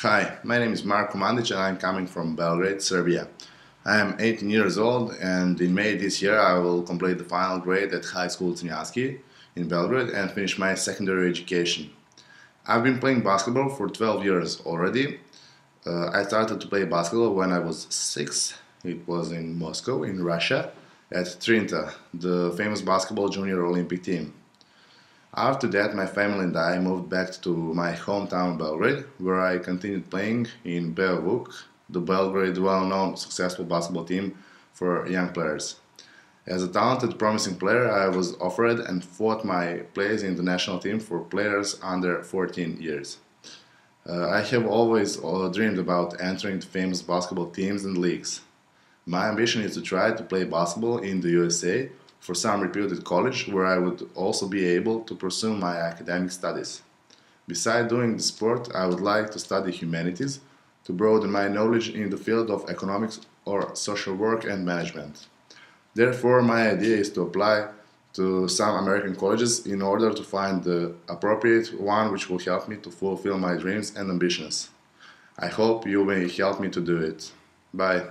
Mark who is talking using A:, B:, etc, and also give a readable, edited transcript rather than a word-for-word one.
A: Hi, my name is Marko Mandic and I'm coming from Belgrade, Serbia. I am 18 years old and in May this year I will complete the final grade at High School Crnjanski in Belgrade and finish my secondary education. I've been playing basketball for 12 years already. I started to play basketball when I was 6. It was in Moscow, in Russia, at Trinta, the famous basketball junior Olympic team. After that, my family and I moved back to my hometown Belgrade, where I continued playing in Beovuk, the Belgrade well-known successful basketball team for young players. As a talented, promising player, I was offered and fought my place in the national team for players under 14 years. I have always dreamed about entering the famous basketball teams and leagues. My ambition is to try to play basketball in the USA for some reputed college where I would also be able to pursue my academic studies. Besides doing the sport, I would like to study humanities to broaden my knowledge in the field of economics or social work and management. Therefore, my idea is to apply to some American colleges in order to find the appropriate one which will help me to fulfill my dreams and ambitions. I hope you may help me to do it. Bye.